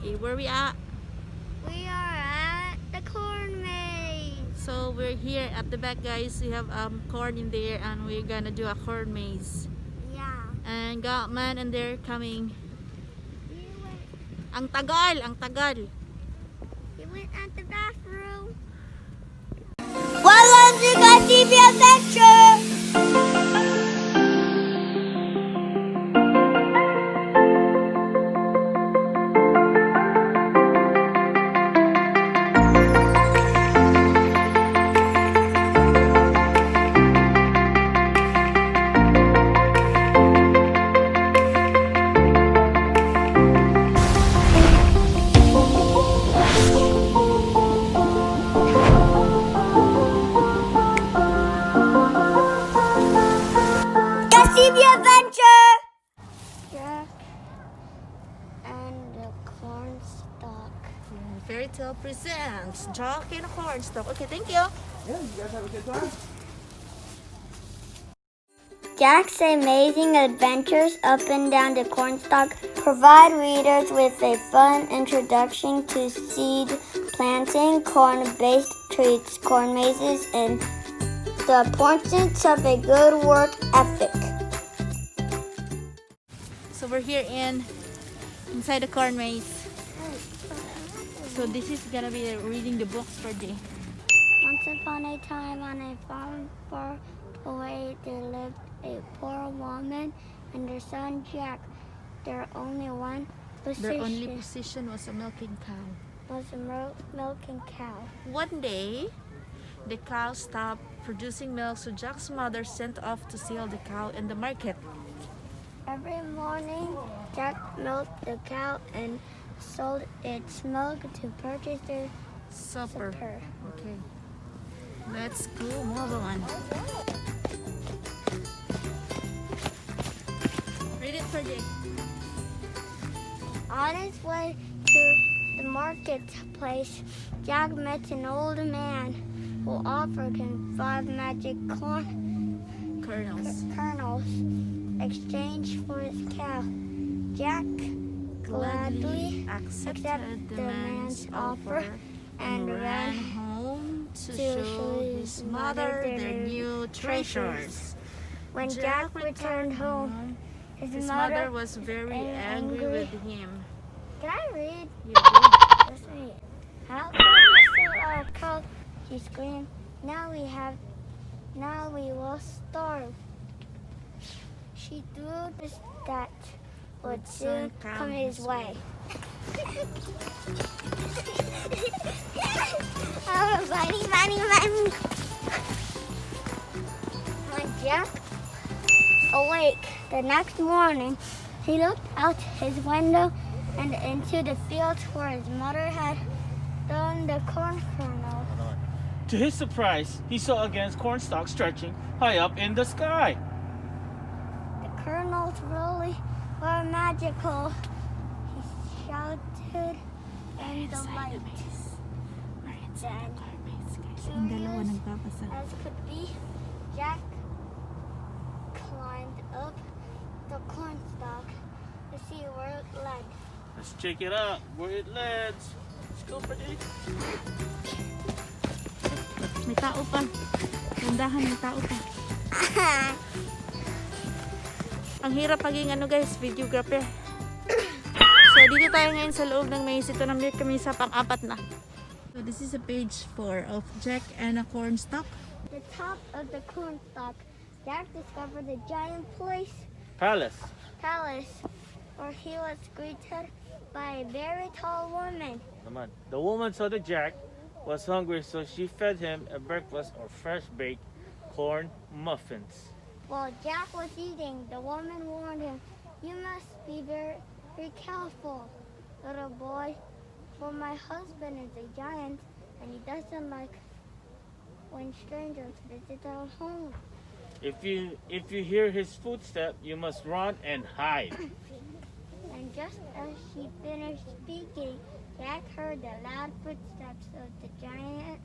Okay, where we at? We are at the corn maze. So we're here at the back, guys. We have corn in there and we're gonna do a corn maze. Yeah. And got man and they're coming. We went, Ang tagal, ang tagal. we went at the bathroom. Welcome to TV Adventure! TV Adventure! Jack and the Cornstalk. Fairy Tale presents Jack and a Cornstalk. Okay, thank you. Yeah, you guys have a good time? Jack's amazing adventures up and down the cornstalk provide readers with a fun introduction to seed planting, corn-based treats, corn mazes, and the importance of a good work ethic. So we're here inside the corn maze. So this is gonna be reading the books for day. Once upon a time on a farm far away there lived a poor woman and her son Jack. Their only position was a milking cow. was a milking cow. One day, the cow stopped producing milk, so Jack's mother sent off to sell the cow in the market. Every morning, Jack milked the cow and sold its milk to purchase their Supper. supper. Okay. Let's go move on. Read it for Jake. On his way to the marketplace, Jack met an old man who offered him 5 magic kernels exchange for his cow. Jack gladly accepted the man's offer and ran home to to show his mother their new treasures. When Jack returned home, his mother was very angry angry. with him. Can I read? Yeah, Let's read. How can we sell our cow? She screamed. Now we will starve. She threw this that would soon come his way. Oh, bunny. When Jack awake the next morning, he looked out his window and into the fields where his mother had thrown the corn kernel. To his surprise, he saw again cornstalk stretching high up in the sky. The kernels really were magical, he shouted in delight. Then, curious as could be, Jack climbed up the cornstalk to see where it led. Let's check it out, where it leads. Let's go for this. May tao pa. Nandahan, may tao pa. Ang hirap maging guys, videographer. So dito tayo ngayon sa loob ng maze. Ito namin kami sa pang-apat na. So this is a page 4 of Jack and a Cornstalk. The top of the cornstalk, Jack discovered a giant Palace. palace where he was greeted by a very tall woman. Naman. The woman saw that Jack was hungry, so she fed him a breakfast of fresh baked corn muffins. While Jack was eating, the woman warned him, "You must be very careful, little boy, for my husband is a giant and he doesn't like when strangers visit our home." If you hear his footstep, you must run and hide. And just as she finished speaking, Jack heard the loud footsteps of the giant.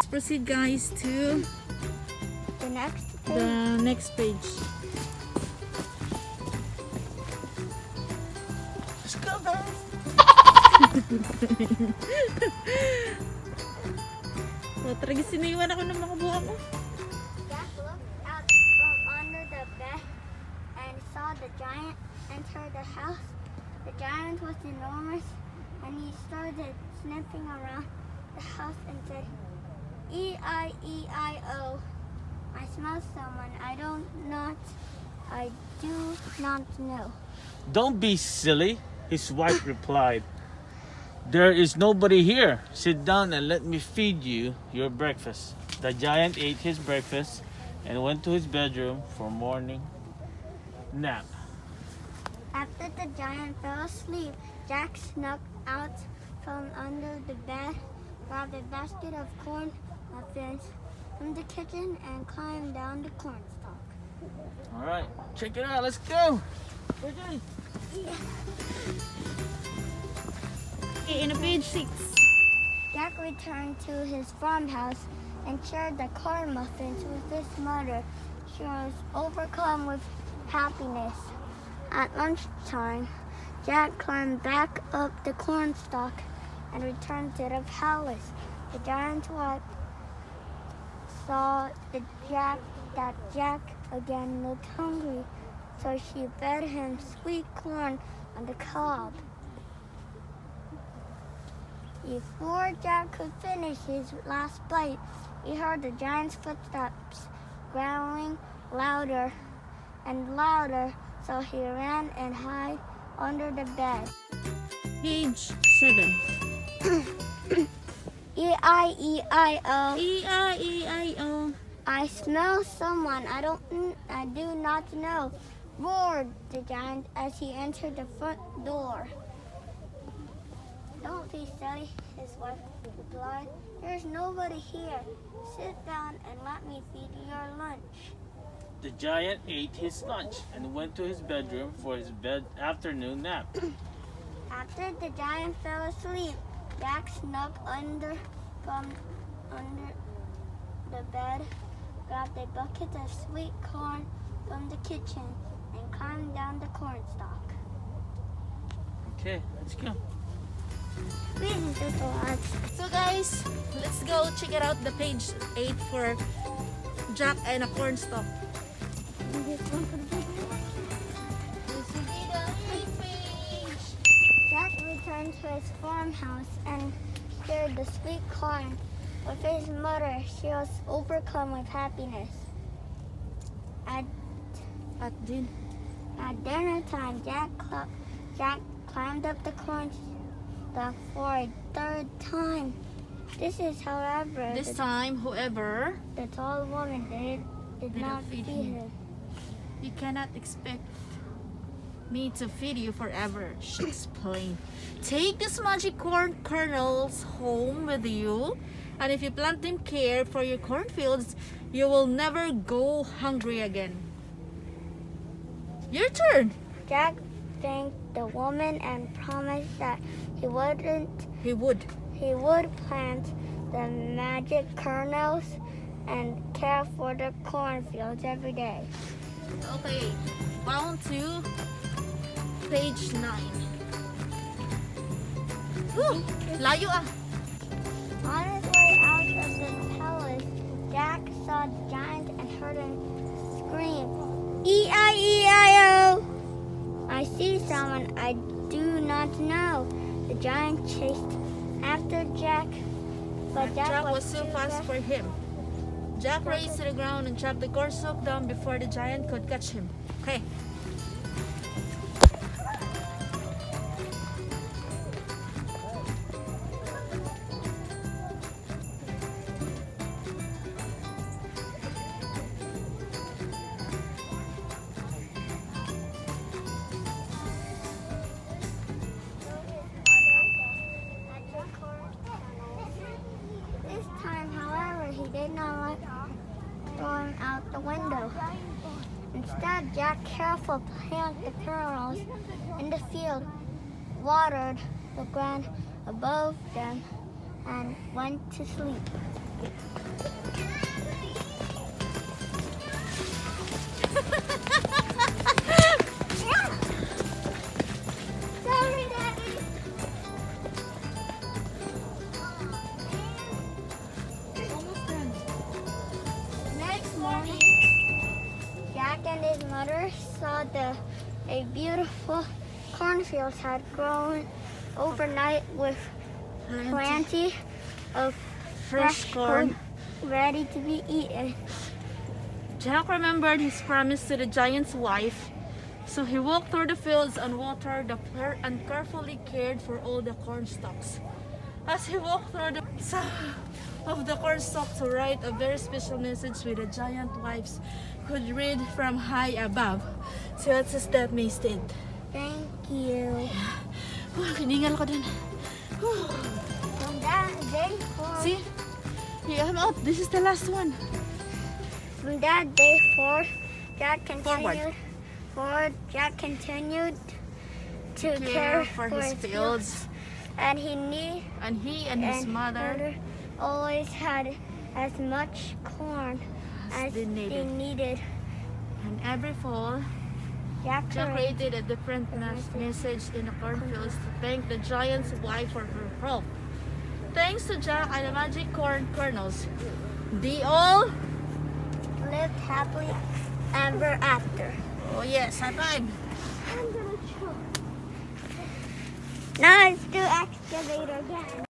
Let's proceed, guys, to The next the page. next page. Let's go! numbers. So, tragis siniwan ako ng mga buha ko. Jack looked out from under the bed and saw the giant enter the house. The giant was enormous, and he started sniffing around the house and said, E-I-E-I-O. I smell someone. I do not know. Don't be silly, his wife replied. There is nobody here. Sit down and let me feed you your breakfast. The giant ate his breakfast and went to his bedroom for morning nap. After the giant fell asleep, Jack snuck out from under the bed, grabbed a basket of corn muffins from the kitchen, and climbed down the cornstalk. All right, check it out. Let's go. Okay. In page 6. Jack returned to his farmhouse and shared the corn muffins with his mother. She was overcome with happiness. At lunchtime, Jack climbed back up the cornstalk and returned to the palace. The giant's wife saw that Jack again looked hungry, so she fed him sweet corn on the cob. Before Jack could finish his last bite, he heard the giant's footsteps growling louder and louder, so he ran and hid under the bed. Page 7. E-I-E-I-O. E-I-E-I-O. I smell someone. I do not know, roared the giant as he entered the front door. Don't be silly, his wife replied. There's nobody here. Sit down and let me feed you your lunch. The giant ate his lunch and went to his bedroom for his afternoon nap. After the giant fell asleep, Jack snuck from under the bed, grabbed a bucket of sweet corn from the kitchen, and climbed down the cornstalk. Okay, let's go. So guys, let's go check it out, the page 8 for Jack and a cornstalk. Jack returned to his farmhouse and shared the sweet corn with his mother. She was overcome with happiness. At dinner time, Jack climbed up the cornstalk for a third time. This Time, whoever, the tall woman did not feed him. you cannot expect me to feed you forever, she explained. Take these magic corn kernels home with you, and if you plant them care for your cornfields, you will never go hungry again. Your turn. Jack thanked the woman and promised that he would plant the magic kernels and care for the cornfields every day. Okay, down to page 9. Ooh, layo ah. On his way out of the palace, Jack saw the giant and heard him scream, E-I-E-I-O! I see someone I do not know. The giant chased after Jack, but Jack was too fast for him. Jack raced to the ground and chopped the cornstalk down before the giant could catch him. Okay. This time, however, he did not like throwing out the window. Instead, Jack carefully planted the kernels in the field, watered the ground above them, and went to sleep. Sorry, Dad. beautiful cornfields had grown overnight with plenty of Fresh corn. ready to be eaten. Jack remembered his promise to the giant's wife, so he walked through the fields and watered and carefully cared for all the corn stalks. As he walked through the some of the corn stalks to write a very special message with the giant wives could read from high above. So what says that, Maysted? Thank you. Kiningal ko din. From that day forth, See? Yeah, I'm out. This is the last one. from that day forth, Jack Forward. Jack continued to Care for his fields. and he And his mother always had as much corn as they they needed. And every fall, Jack Jack created a different message in the cornfields to thank the giant's wife for her help. Thanks to Jack and the magic corn kernels, they all lived happily ever after. oh yes, high five. Now let's do excavator again.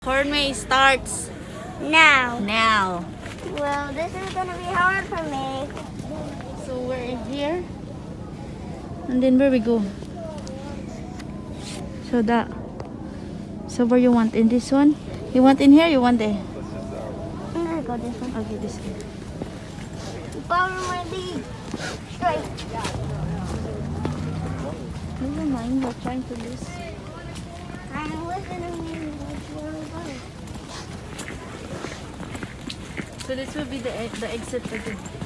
Corn maze starts Now, now. this is gonna be hard for me. So we're in here, and then where we go? So where you want, in this one? You want in here? You want there? I'm gonna go this one. Okay, this one. Follow my lead. Straight. Never mind, we're trying to lose. I'm listening to you. So this will be the exit for the